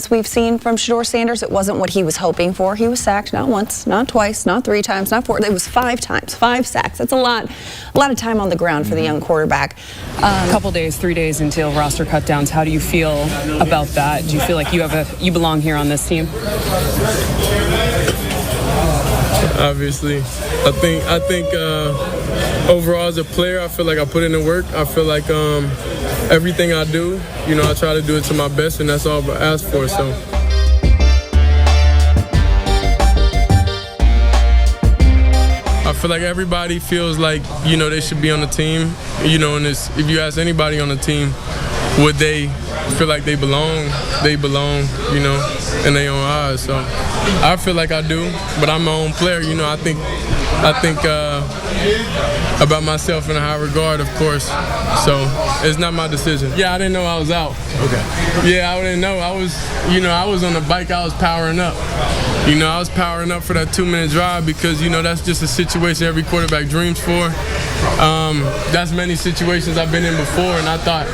We've seen from Shedeur Sanders, it wasn't what he was hoping for. He was sacked not once, not twice, not 3 times, not 4. It was 5 times, 5 sacks. That's a lot of time on the ground for the young quarterback. A couple days, 3 days until roster cutdowns. How do you feel about that? Do you feel like you belong here on this team? Obviously, I think overall as a player, I feel like I put in the work. I feel like everything I do, I try to do it to my best, and that's all I ask for. So. I feel like everybody feels like, they should be on the team, and if you ask anybody on the team, would they feel like they belong, in their own eyes. So I feel like I do, but I'm my own player, I think about myself in a high regard, of course. So it's not my decision. Yeah, I didn't know I was out. Okay. Yeah, I didn't know. I was on the bike, I was powering up. I was powering up for that 2-minute drive because, that's just a situation every quarterback dreams for. That's many situations I've been in before, and I thought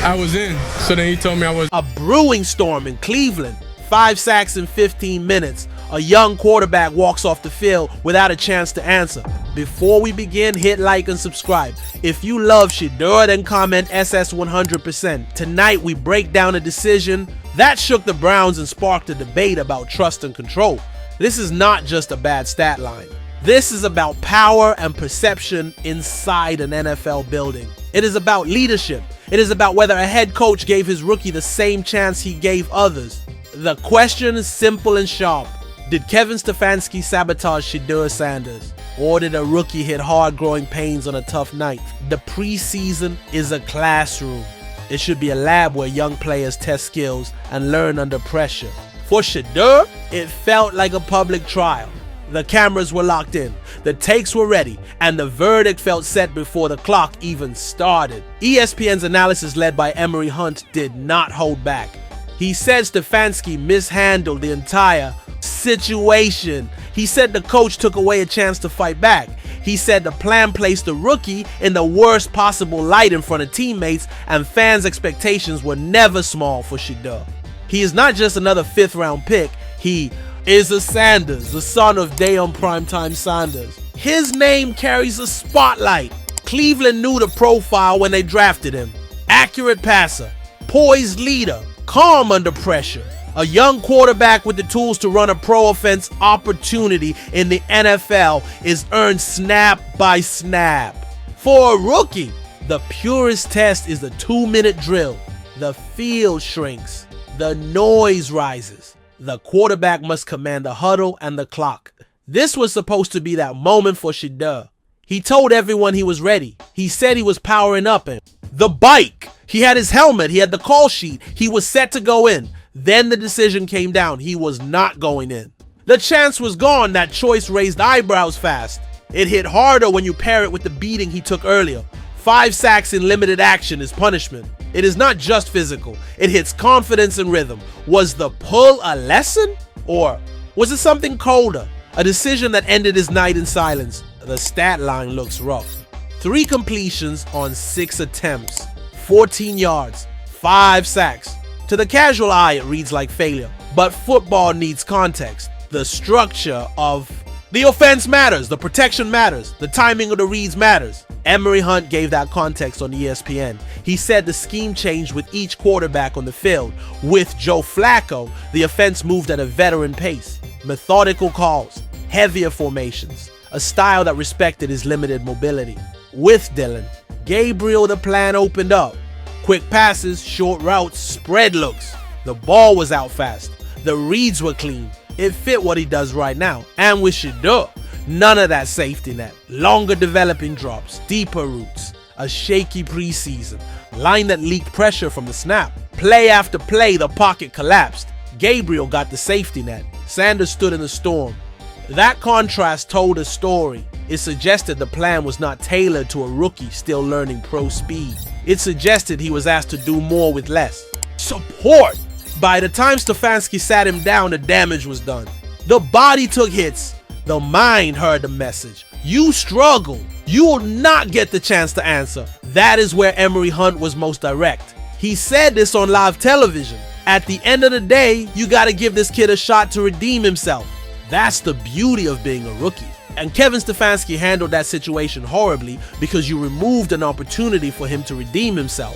I was in. So then he told me I was. A brewing storm in Cleveland. 5 sacks in 15 minutes. A young quarterback walks off the field without a chance to answer. Before we begin, hit like and subscribe. If you love Shedeur, then comment SS 100%. Tonight we break down a decision that shook the Browns and sparked a debate about trust and control. This is not just a bad stat line. This is about power and perception inside an NFL building. It is about leadership. It is about whether a head coach gave his rookie the same chance he gave others. The question is simple and sharp. Did Kevin Stefanski sabotage Shedeur Sanders? Or did a rookie hit hard growing pains on a tough night? The preseason is a classroom. It should be a lab where young players test skills and learn under pressure. For Shedeur, it felt like a public trial. The cameras were locked in, the takes were ready, and the verdict felt set before the clock even started. ESPN's analysis, led by Emory Hunt, did not hold back. He said Stefanski mishandled the entire situation. He said the coach took away a chance to fight back. He said the plan placed the rookie in the worst possible light in front of teammates, and fans' expectations were never small for Shedeur. He is not just another 5th-round pick. He is a Sanders, the son of Day-on Primetime Sanders. His name carries a spotlight. Cleveland knew the profile when they drafted him. Accurate passer, poised leader, calm under pressure. A young quarterback with the tools to run a pro offense opportunity in the NFL is earned snap by snap. For a rookie, the purest test is the 2-minute drill. The field shrinks. The noise rises. The quarterback must command the huddle and the clock. This was supposed to be that moment for Shedeur. He told everyone he was ready. He said he was powering up in the bike. He had his helmet. He had the call sheet. He was set to go in. Then the decision came down. He was not going in. The chance was gone. That choice raised eyebrows fast. It hit harder when you pair it with the beating he took earlier. 5 sacks in limited action is punishment. It is not just physical. It hits confidence and rhythm. Was the pull a lesson? Or was it something colder? A decision that ended his night in silence. The stat line looks rough. 3 completions on 6 attempts. 14 yards. 5 sacks. To the casual eye, it reads like failure. But football needs context. The structure of the offense matters. The protection matters. The timing of the reads matters. Emory Hunt gave that context on ESPN. He said the scheme changed with each quarterback on the field. With Joe Flacco, the offense moved at a veteran pace. Methodical calls, heavier formations, a style that respected his limited mobility. With Dylan Gabriel, the plan opened up. Quick passes, short routes, spread looks. The ball was out fast. The reads were clean. It fit what he does right now. And with Shedeur, none of that safety net. Longer developing drops, deeper routes, a shaky preseason, line that leaked pressure from the snap. Play after play, the pocket collapsed. Gabriel got the safety net. Sanders stood in the storm. That contrast told a story. It suggested the plan was not tailored to a rookie still learning pro speed. It suggested he was asked to do more with less. Support! By the time Stefanski sat him down, the damage was done. The body took hits. The mind heard the message. You struggle. You will not get the chance to answer. That is where Emory Hunt was most direct. He said this on live television. At the end of the day, you gotta give this kid a shot to redeem himself. That's the beauty of being a rookie. And Kevin Stefanski handled that situation horribly because you removed an opportunity for him to redeem himself.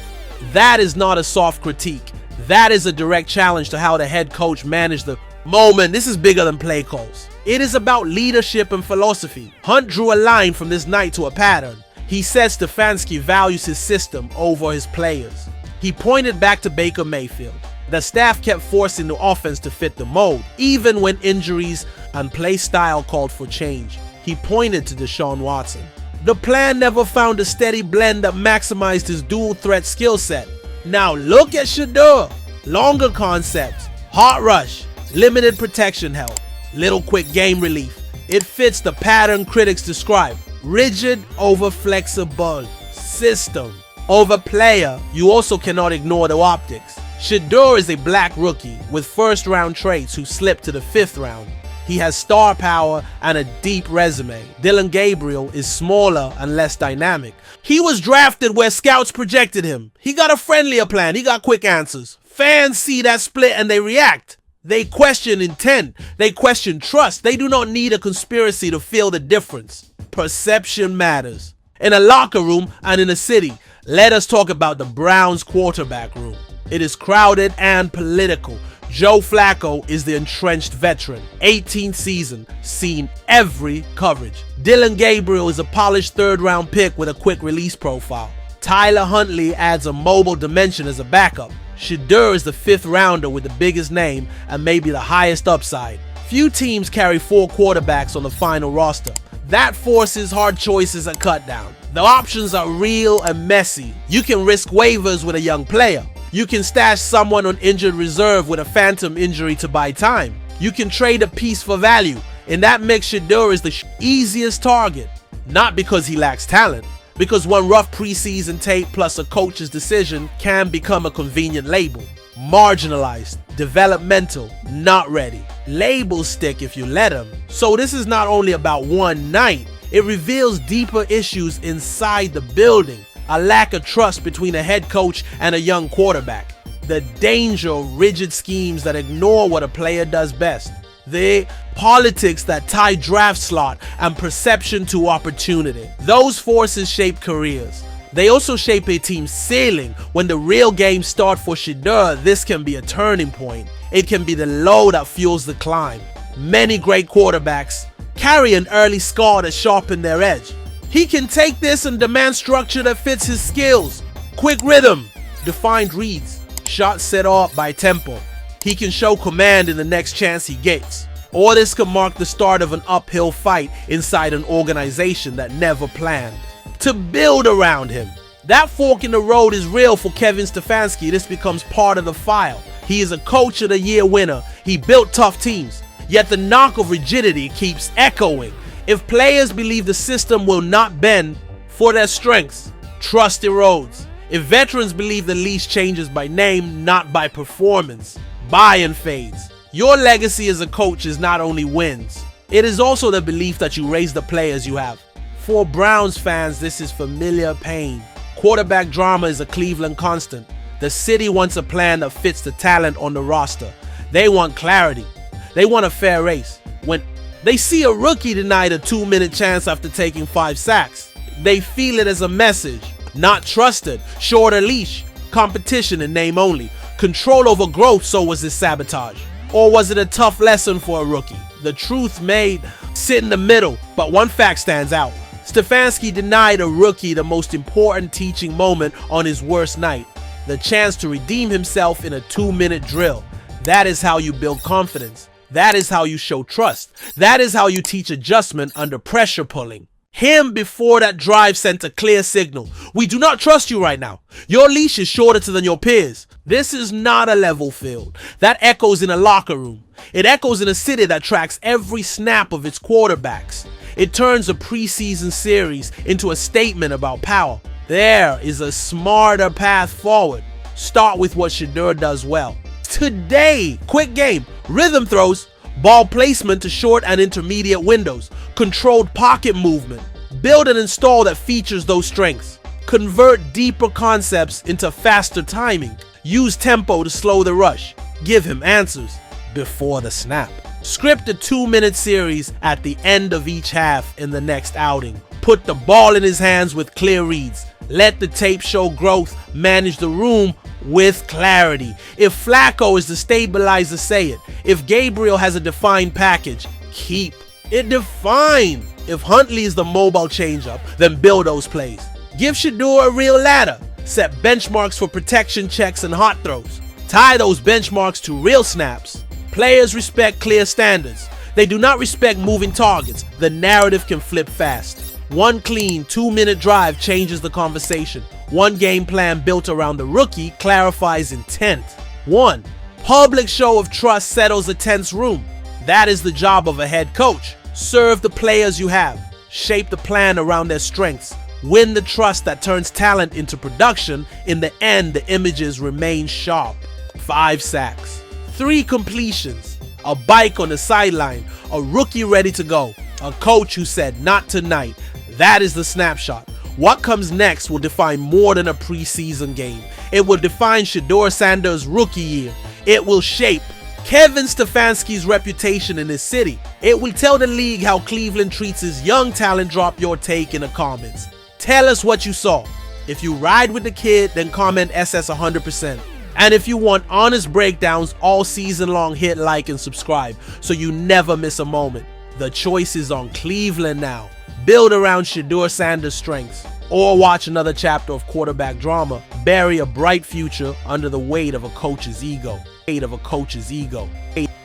That is not a soft critique. That is a direct challenge to how the head coach managed the moment. This is bigger than play calls. It is about leadership and philosophy. Hunt drew a line from this night to a pattern. He said Stefanski values his system over his players. He pointed back to Baker Mayfield. The staff kept forcing the offense to fit the mold, even when injuries and play style called for change. He pointed to Deshaun Watson. The plan never found a steady blend that maximized his dual threat skill set. Now look at Shedeur. Longer concepts, hot rush, limited protection help, little quick game relief. It fits the pattern critics describe. Rigid over flexible, system over player. You also cannot ignore the optics. Shedeur is a black rookie with first-round traits who slipped to the 5th round. He has star power and a deep resume. Dylan Gabriel is smaller and less dynamic. He was drafted where scouts projected him. He got a friendlier plan. He got quick answers. Fans see that split and they react. They question intent. They question trust. They do not need a conspiracy to feel the difference. Perception matters. In a locker room and in a city, let us talk about the Browns quarterback room. It is crowded and political. Joe Flacco is the entrenched veteran. 18th season, seen every coverage. Dylan Gabriel is a polished 3rd-round pick with a quick release profile. Tyler Huntley adds a mobile dimension as a backup. Shedeur is the 5th rounder with the biggest name and maybe the highest upside. Few teams carry 4 quarterbacks on the final roster. That forces hard choices and cut down. The options are real and messy. You can risk waivers with a young player. You can stash someone on injured reserve with a phantom injury to buy time. You can trade a piece for value. In that mix, Shedeur is the easiest target. Not because he lacks talent, because one rough preseason tape plus a coach's decision can become a convenient label. Marginalized, developmental, not ready. Labels stick if you let them. So this is not only about one night, it reveals deeper issues inside the building. A lack of trust between a head coach and a young quarterback. The danger of rigid schemes that ignore what a player does best. The politics that tie draft slot and perception to opportunity. Those forces shape careers. They also shape a team's ceiling. When the real games start for Shedeur, this can be a turning point. It can be the low that fuels the climb. Many great quarterbacks carry an early scar that sharpened their edge. He can take this and demand structure that fits his skills. Quick rhythm, defined reads, shots set off by tempo. He can show command in the next chance he gets. Or this could mark the start of an uphill fight inside an organization that never planned to build around him. That fork in the road is real for Kevin Stefanski. This becomes part of the file. He is a coach of the year winner. He built tough teams. Yet the knock of rigidity keeps echoing. If players believe the system will not bend for their strengths, trust erodes. If veterans believe the leash changes by name, not by performance, buy-in fades. Your legacy as a coach is not only wins, it is also the belief that you raise the players you have. For Browns fans, this is familiar pain. Quarterback drama is a Cleveland constant. The city wants a plan that fits the talent on the roster. They want clarity. They want a fair race. When they see a rookie denied a 2-minute chance after taking 5 sacks, they feel it as a message. Not trusted, shorter leash, competition in name only, control over growth. So was this sabotage? Or was it a tough lesson for a rookie? The truth may sit in the middle, but one fact stands out. Stefanski denied a rookie the most important teaching moment on his worst night, the chance to redeem himself in a 2-minute drill. That is how you build confidence. That is how you show trust. That is how you teach adjustment under pressure pulling. Him before that drive sent a clear signal. We do not trust you right now. Your leash is shorter than your peers. This is not a level field. That echoes in a locker room. It echoes in a city that tracks every snap of its quarterbacks. It turns a preseason series into a statement about power. There is a smarter path forward. Start with what Shedeur does well. Today, quick game, rhythm throws, ball placement to short and intermediate windows, controlled pocket movement. Build and install that features those strengths. Convert deeper concepts into faster timing. Use tempo to slow the rush. Give him answers before the snap. Script a 2-minute series at the end of each half in the next outing. Put the ball in his hands with clear reads. Let the tape show growth. Manage the room with clarity. If Flacco is the stabilizer, say it. If Gabriel has a defined package, keep it defined. If Huntley is the mobile changeup, then build those plays. Give Shedeur a real ladder. Set benchmarks for protection checks and hot throws. Tie those benchmarks to real snaps. Players respect clear standards. They do not respect moving targets. The narrative can flip fast. One clean 2-minute drive changes the conversation. One game plan built around the rookie clarifies intent. One public show of trust settles a tense room. That is the job of a head coach. Serve the players you have. Shape the plan around their strengths. Win the trust that turns talent into production. In the end, the images remain sharp. 5 sacks. 3 completions, a bike on the sideline, a rookie ready to go, a coach who said not tonight. That is the snapshot. What comes next will define more than a preseason game. It will define Shedeur Sanders' rookie year. It will shape Kevin Stefanski's reputation in his city. It will tell the league how Cleveland treats his young talent. Drop your take in the comments. Tell us what you saw. If you ride with the kid, then comment SS 100%. And if you want honest breakdowns all season long, hit like and subscribe so you never miss a moment. The choice is on Cleveland now. Build around Shedeur Sanders' strengths, or watch another chapter of quarterback drama. Bury a bright future under the weight of a coach's ego.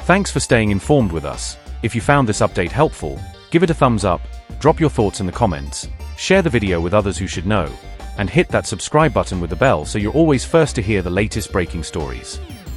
Thanks for staying informed with us. If you found this update helpful, give it a thumbs up, drop your thoughts in the comments, share the video with others who should know, and hit that subscribe button with the bell so you're always first to hear the latest breaking stories.